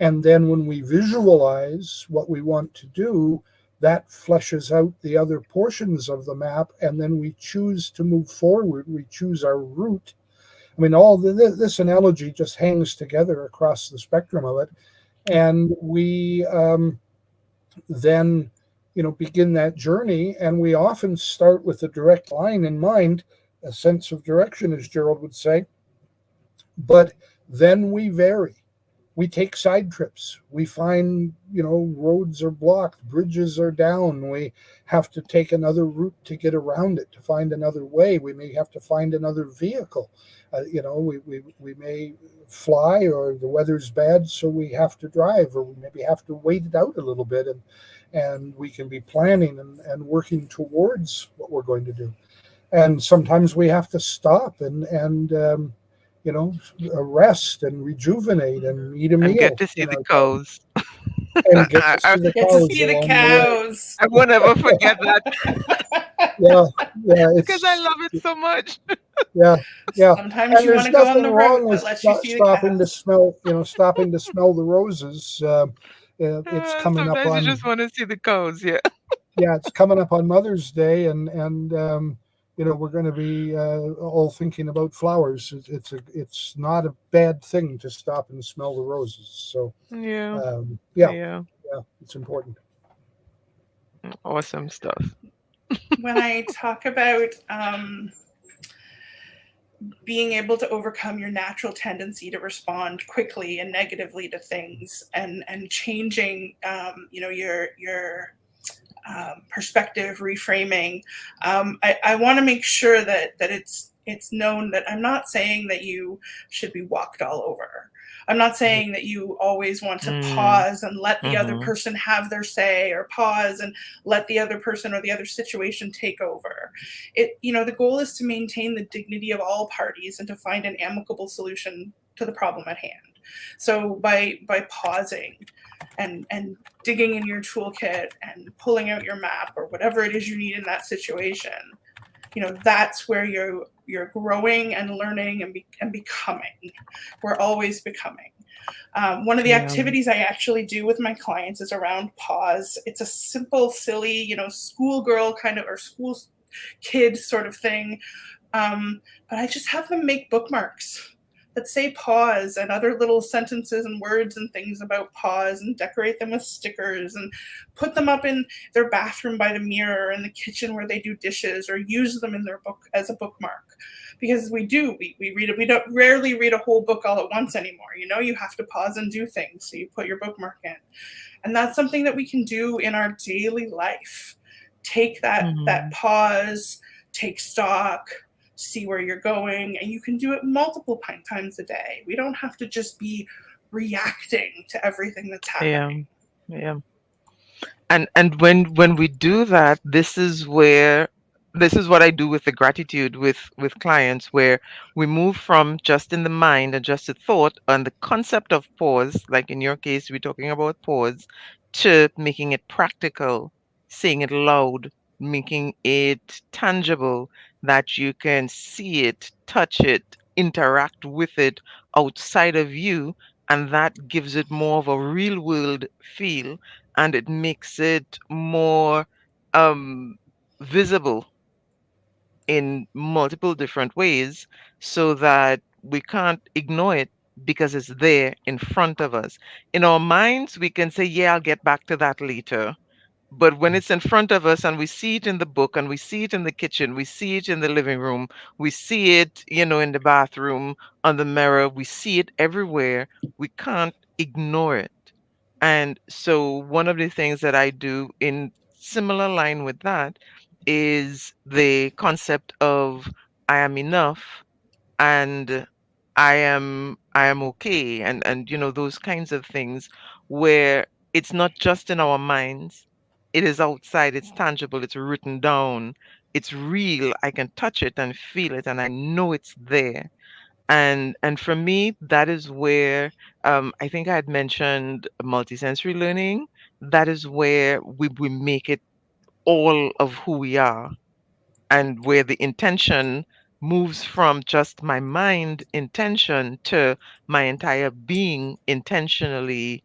And then when we visualize what we want to do, that fleshes out the other portions of the map. And then we choose to move forward. We choose our route. I mean, this analogy just hangs together across the spectrum of it. And we then begin that journey, and we often start with a direct line in mind, a sense of direction, as Gerald would say, but then we vary. We take side trips. We find roads are blocked, bridges are down. We have to take another route to get around it, to find another way. We may have to find another vehicle. We may fly, or the weather's bad, so we have to drive, or we maybe have to wait it out a little bit, and we can be planning and working towards what we're going to do. And sometimes we have to stop and rest and rejuvenate and eat a And get meal to see in the our time, cows. and get to I, see the Get to cows see the along the way. cows. I won't ever forget that Yeah, yeah, because I love it so much. yeah, yeah. Sometimes And you want there's to go on nothing the wrong route with that lets you see the stopping to cows. smell the roses. It's coming up Sometimes you on just want to see the cows. Yeah. yeah, it's coming up on Mother's Day, and we're going to be all thinking about flowers. It's not a bad thing to stop and smell the roses. So Yeah. yeah, Yeah. yeah, it's important. Awesome stuff. When I talk about being able to overcome your natural tendency to respond quickly and negatively to things, and changing your perspective, reframing. I want to make sure that it's known that I'm not saying that you should be walked all over. I'm not saying that you always want to pause and let the other person have their say, or pause and let the other person or the other situation take over. The goal is to maintain the dignity of all parties and to find an amicable solution to the problem at hand. So by pausing and digging in your toolkit and pulling out your map or whatever it is you need in that situation, that's where you're growing and learning and becoming. We're always becoming. One of the activities I actually do with my clients is around pause. It's a simple, silly, schoolgirl kind of, or school kid sort of thing. But I just have them make bookmarks that say pause and other little sentences and words and things about pause, and decorate them with stickers and put them up in their bathroom by the mirror, in the kitchen where they do dishes, or use them in their book as a bookmark. Because we read it. We don't rarely read a whole book all at once anymore. You have to pause and do things. So you put your bookmark in. And that's something that we can do in our daily life. Take that pause, take stock, see where you're going, and you can do it multiple times a day. We don't have to just be reacting to everything that's happening. Yeah. And when we do that, this is what I do with the gratitude with clients, where we move from just in the mind and just a thought and the concept of pause, like in your case we're talking about pause, to making it practical, saying it loud, making it tangible, that you can see it, touch it, interact with it outside of you, and that gives it more of a real world feel, and it makes it more visible in multiple different ways, so that we can't ignore it because it's there in front of us. In our minds, we can say, yeah, I'll get back to that later. But when it's in front of us and we see it in the book and we see it in the kitchen, we see it in the living room, we see it, in the bathroom, on the mirror, we see it everywhere, we can't ignore it. And so one of the things that I do in similar line with that is the concept of I am enough, and I am okay, and those kinds of things, where it's not just in our minds, it is outside, it's tangible, it's written down, it's real, I can touch it and feel it and I know it's there. And for me, that is where, I think I had mentioned multisensory learning. That is where we make it all of who we are, and where the intention moves from just my mind intention to my entire being intentionally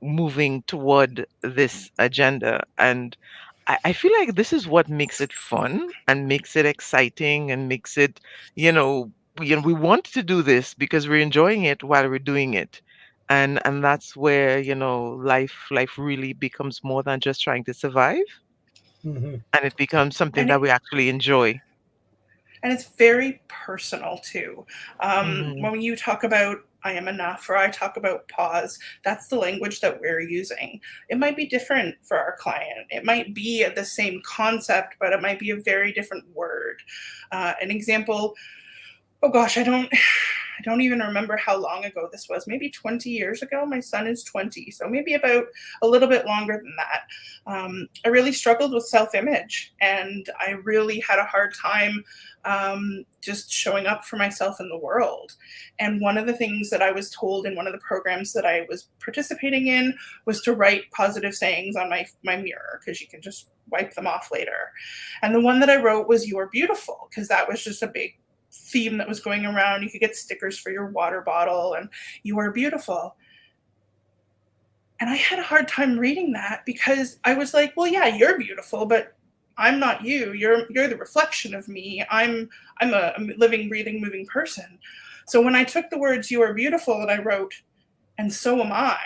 moving toward this agenda. And I feel like this is what makes it fun and makes it exciting and makes it, you know, we want to do this because we're enjoying it while we're doing it. And that's where, life really becomes more than just trying to survive, Mm-hmm. and it becomes something And that it, we actually enjoy. and it's very personal too. Mhm. When you talk about I am enough, or I talk about pause, that's the language that we're using. It might be different for our client. It might be the same concept, but it might be a very different word. An example, oh gosh, I don't even remember how long ago this was. Maybe 20 years ago. My son is 20, so maybe about a little bit longer than that. I really struggled with self-image, and I really had a hard time just showing up for myself in the world. And one of the things that I was told in one of the programs that I was participating in was to write positive sayings on my mirror, because you can just wipe them off later. And the one that I wrote was "You are beautiful," because that was just a big theme that was going around. You could get stickers for your water bottle, and "You are beautiful." And I had a hard time reading that, because I was like, well, yeah, you're beautiful, but I'm not you. You're the reflection of me. I'm a living, breathing, moving person. So when I took the words "You are beautiful" and I wrote "and so am I,"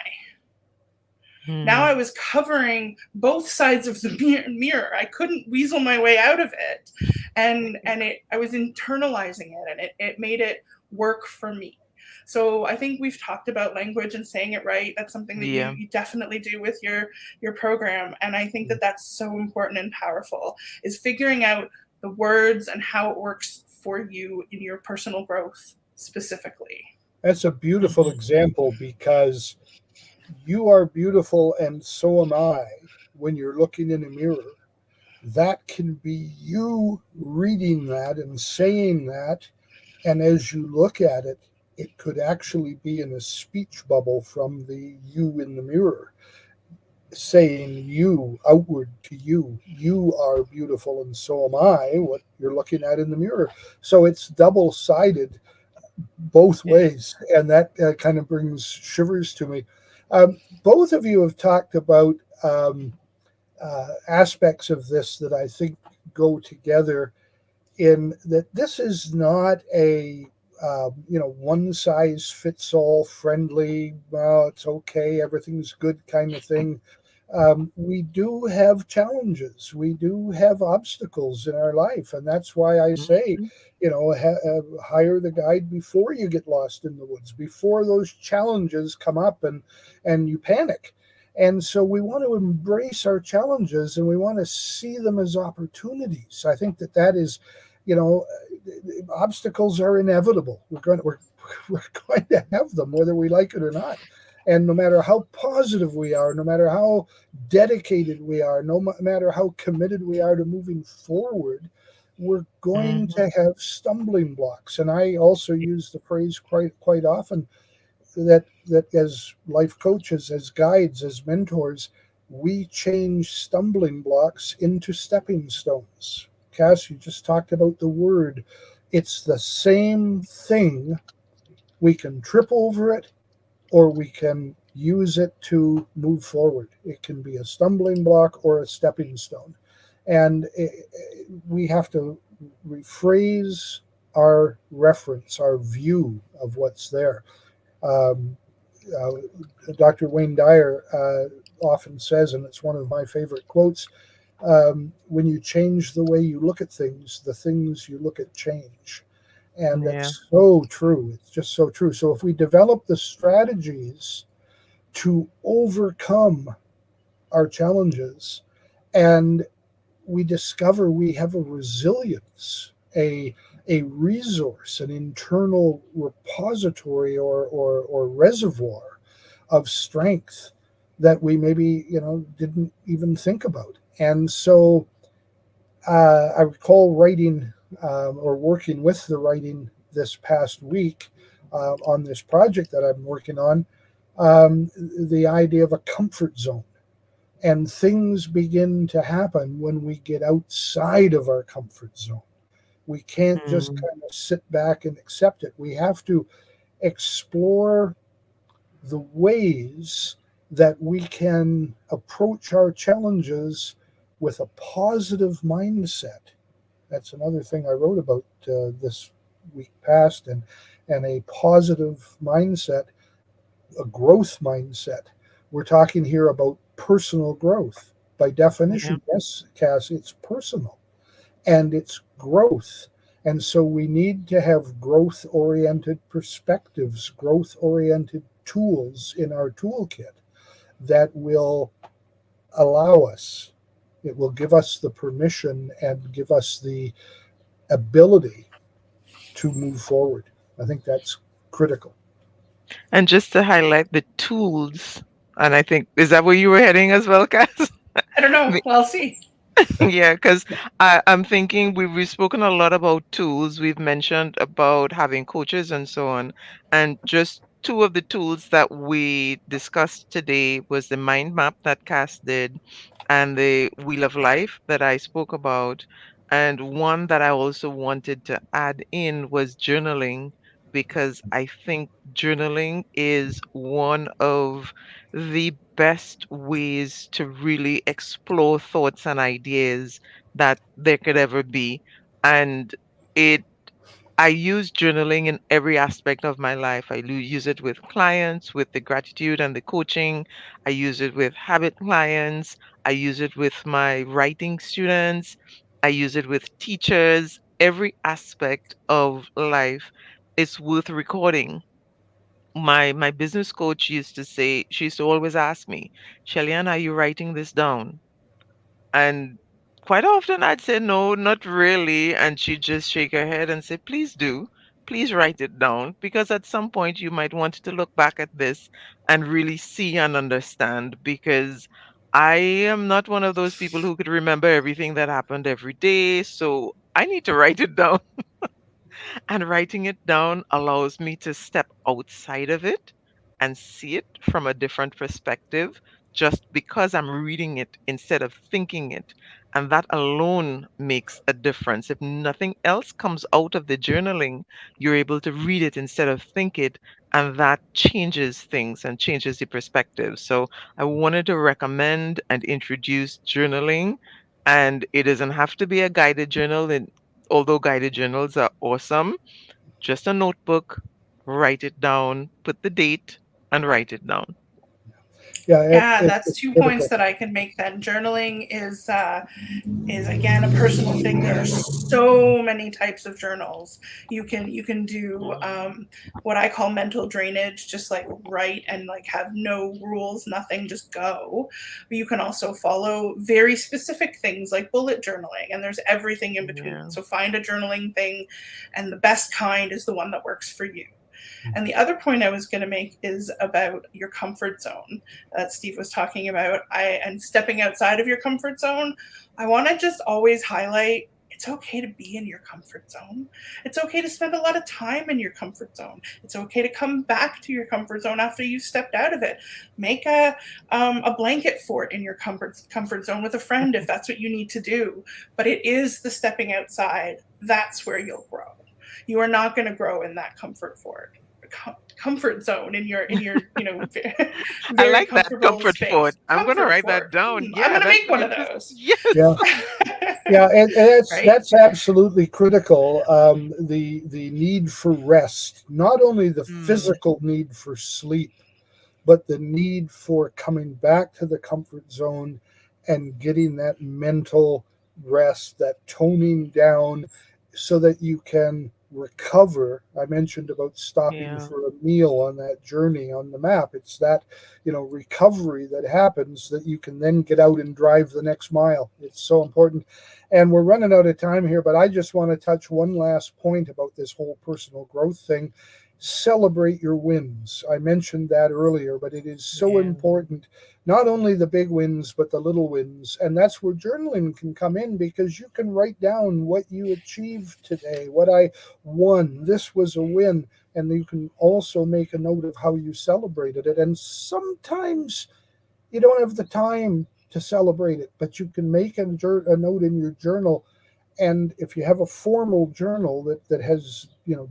now I Mm. was covering both sides of the mirror. I couldn't weasel my way out of it. I was internalizing it, and it made it work for me. So I think we've talked about language and saying it right. That's something that Yeah. you definitely do with your program. And I think that that's so important and powerful, is figuring out the words and how it works for you in your personal growth specifically. That's a beautiful example because you are beautiful and so am I when you're looking in a mirror. That can be you reading that and saying that. And as you look at it, it could actually be in a speech bubble from the you in the mirror saying you outward to you. You are beautiful and so am I, what you're looking at in the mirror. So it's double sided both Yeah. ways. And that kind of brings shivers to me. Both of you have talked about aspects of this that I think go together in that this is not a one size fits all friendly, well, it's okay, everything's good kind of thing. We do have challenges, we do have obstacles in our life, and that's why I say, Mhm. hire the guide before you get lost in the woods, before those challenges come up and you panic. And so we want to embrace our challenges and we want to see them as opportunities. I think that is, you know, obstacles are inevitable. We're going to have them whether we like it or not. And no matter how positive we are, no matter how dedicated we are, no matter how committed we are to moving forward, we're going Mhm. to have stumbling blocks. And I also use the phrase quite often that as life coaches, as guides, as mentors, we change stumbling blocks into stepping stones. Cass, you just talked about the word. It's the same thing. We can trip over it or we can use it to move forward. It can be a stumbling block or a stepping stone. And we have to rephrase our reference, our view of what's there. Um, uh, Dr. Wayne Dyer often says, and it's one of my favorite quotes, when you change the way you look at things, the things you look at change. And Yeah. that's so true. It's just so true. So if we develop the strategies to overcome our challenges and we discover we have a resilience, a resource, an internal repository or reservoir of strength that we maybe didn't even think about. And so I recall writing or working with the writing this past week on this project that I'm working on. The idea of a comfort zone, and things begin to happen when we get outside of our comfort zone. We can't just Mm. kind of sit back and accept it. We have to explore the ways that we can approach our challenges with a positive mindset. That's another thing I wrote about this week past, and a positive mindset, a growth mindset. We're talking here about personal growth. By Yeah. definition, yes, Cass, it's personal and it's growth. And so we need to have growth oriented perspectives, growth oriented tools in our toolkit that will allow us, it will give us the permission and give us the ability to move forward. I think that's critical. And just to highlight the tools, and I think, is that where you were heading as well, Cass? I don't know. We'll see. Yeah, because I'm thinking we've spoken a lot about tools. We've mentioned about having coaches and so on. And just two of the tools that we discussed today was the mind map that Cass did and the wheel of life that I spoke about. And one that I also wanted to add in was journaling, because I think journaling is one of the best ways to really explore thoughts and ideas that there could ever be. And it I use journaling in every aspect of my life. Use it with clients, with the gratitude and the coaching. I use it with habit clients. I use it with my writing students. I use it with teachers. Every aspect of life is worth recording. My business coach used to say, she used to always ask me, Shellyan, are you writing this down? And quite often I'd say, no, not really. And she'd just shake her head and say, please do. please write it down, because at some point you might want to look back at this and really see and understand. Because I am not one of those people who could remember everything that happened every day. So I need to write it down. And writing it down allows me to step outside of it and see it from a different perspective, just because I'm reading it instead of thinking it. And that alone makes a difference. If nothing else comes out of the journaling, you're able to read it instead of think it. And that changes things and changes the perspective. So I wanted to recommend and introduce journaling. And it doesn't have to be a guided journal. And although guided journals are awesome, just a notebook, write it down, put the date, and write it down. Yeah, Yeah, that's it's 2 points critical. that I can make then. Journaling is again a personal thing. There are so many types of journals. You can do what I call mental drainage, just like write and like have no rules, nothing, just go. But you can also follow very specific things like bullet journaling, and there's everything in between. Yeah, So find a journaling thing, and the best kind is the one that works for you. And the other point I was going to make is about your comfort zone that Steve was talking about. And stepping outside of your comfort zone. I want to just always highlight it's okay to be in your comfort zone. It's okay to spend a lot of time in your comfort zone. It's okay to come back to your comfort zone after you've stepped out of it. Make a blanket fort in your comfort zone with a friend if that's what you need to do. But it is the stepping outside that's where you'll grow. You are not going to grow in that comfort zone in your I very like that comfortable comfort food. space. I'm gonna Comfort write that fort. down. I'm Yeah, gonna that's make an one of interesting. those. Yes. Yeah, yeah, and Right? that's absolutely critical. The need for rest, not only the Mm, physical need for sleep, but the need for coming back to the comfort zone and getting that mental rest, that toning down, so that you can recover. I mentioned about stopping yeah, for a meal on that journey on the map. It's that, recovery that happens that you can then get out and drive the next mile. It's so important. And we're running out of time here, but I just want to touch one last point about this whole personal growth thing. Celebrate your wins. I mentioned that earlier, but it is so yeah, important. Not only the big wins, but the little wins. And that's where journaling can come in, because you can write down what you achieved today, what I won. This was a win. And you can also make a note of how you celebrated it. And sometimes you don't have the time to celebrate it, but you can make a note in your journal. And if you have a formal journal that has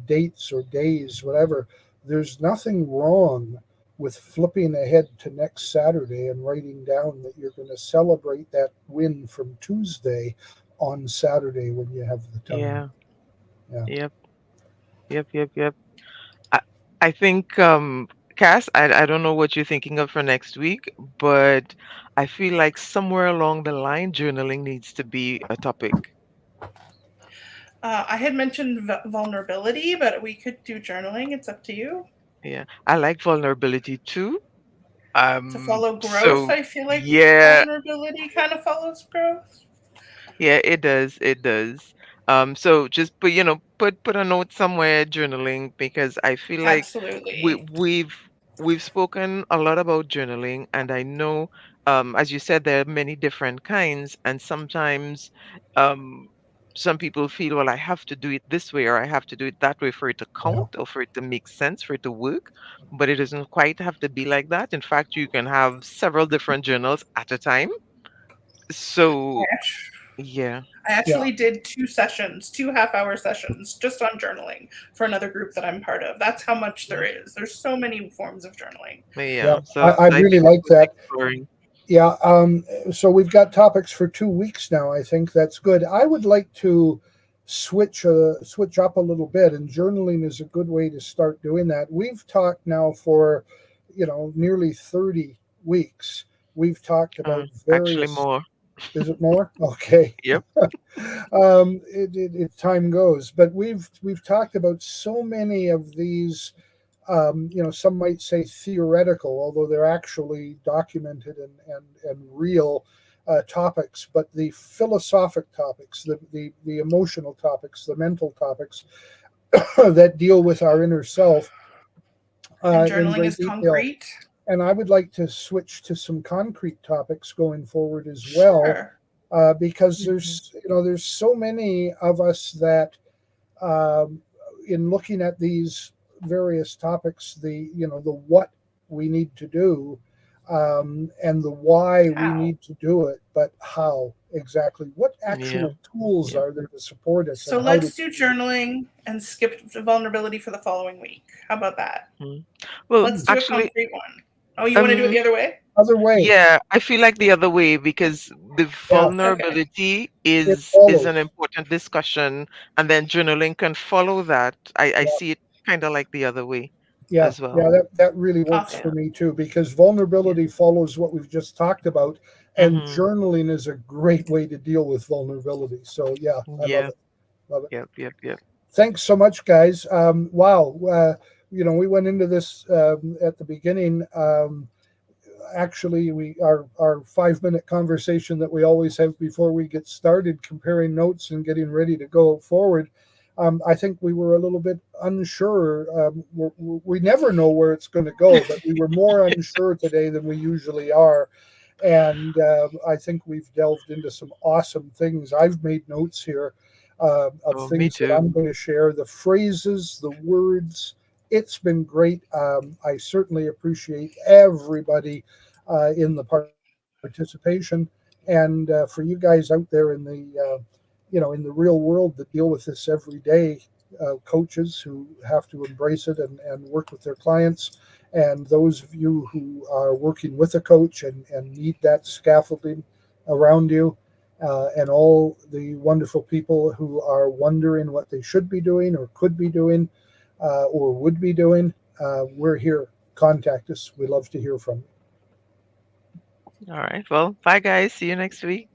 dates or days, whatever, there's nothing wrong with flipping ahead to next Saturday and writing down that you're going to celebrate that win from Tuesday on Saturday when you have the time. yeah. Yeah. Yep, yep. I, I think, Cass, I don't know what you're thinking of for next week, but I feel like somewhere along the line, journaling needs to be a topic. I had mentioned vulnerability, but we could do journaling. It's up to you. Yeah, I like vulnerability too. To follow growth, So I feel like yeah, vulnerability kind of follows growth. yeah, it does. It does. So just put a note somewhere, journaling, because I feel like we Absolutely. we've we've spoken a lot about journaling, and I know, as you said, there are many different kinds, and sometimes um some people feel, well, I have to do it this way or I have to do it that way for it to Yeah. count or for it to make sense, for it to work. But it doesn't quite have to be like that. In fact, you can have several different journals at a time. I So act- yeah. I Yeah. actually did 2 sessions, 2 half-hour sessions, just on journaling for another group that I'm part of. That's how much there is. There's so many forms of journaling. Yeah. Yeah, I, so I I really think it's like worth that. exploring. Yeah. So we've got topics for 2 weeks now. I think that's good. I would like to switch up a little bit, and journaling is a good way to start doing that. We've talked now for nearly 30 weeks. We've talked about Actually various. more. Is it more? Okay. Yep. Time goes, but we've talked about so many of these. Some might say theoretical, although they're actually documented and real topics. But the philosophic topics, the emotional topics, the mental topics, that deal with our inner self And in journaling great is detail. concrete. And I would like to switch to some concrete topics going forward as well, Sure. because Mhm. there's so many of us that um, in looking at these various topics, the what we need to do, and the why we How? need to do it, but how exactly? What Yeah. actual tools Yeah. are there to support us, So and how to let's do journaling and skip the vulnerability for the following week. How about that? Mm. Well, Let's do a actually, concrete one. Oh, you want to do it um, the other way? other way? yeah, I feel like the other way because the Yeah, Okay. vulnerability it is an follows. important discussion, and then journaling can follow that. I Yeah. see it kind of like the other way Yeah, as well. yeah, that really works Awesome. for Yeah. me too, because Yeah. vulnerability follows what we've just talked about, and Mm-hmm. journaling is a great way to deal with vulnerability. So yeah, I love Yeah. it, love it. Yep. Yep. Yep. Thanks so much, guys. Wow, we went into this at the beginning. Actually, our 5 minute conversation that we always have before we get started, comparing notes and getting ready to go forward. I think we were a little bit unsure. We never know where it's going to go, but we were more unsure today than we usually are. And I think we've delved into some awesome things. I've made notes here of Oh, me things that too. I'm going to share, the phrases, the words. It's been great. I certainly appreciate everybody in the participation, and for you guys out there in the in the real world that deal with this every day, coaches who have to embrace it and work with their clients, and those of you who are working with a coach and need that scaffolding around you, and all the wonderful people who are wondering what they should be doing or could be doing or would be doing. We're here. Contact us. We love to hear from you. All right. Well, bye guys. See you next week.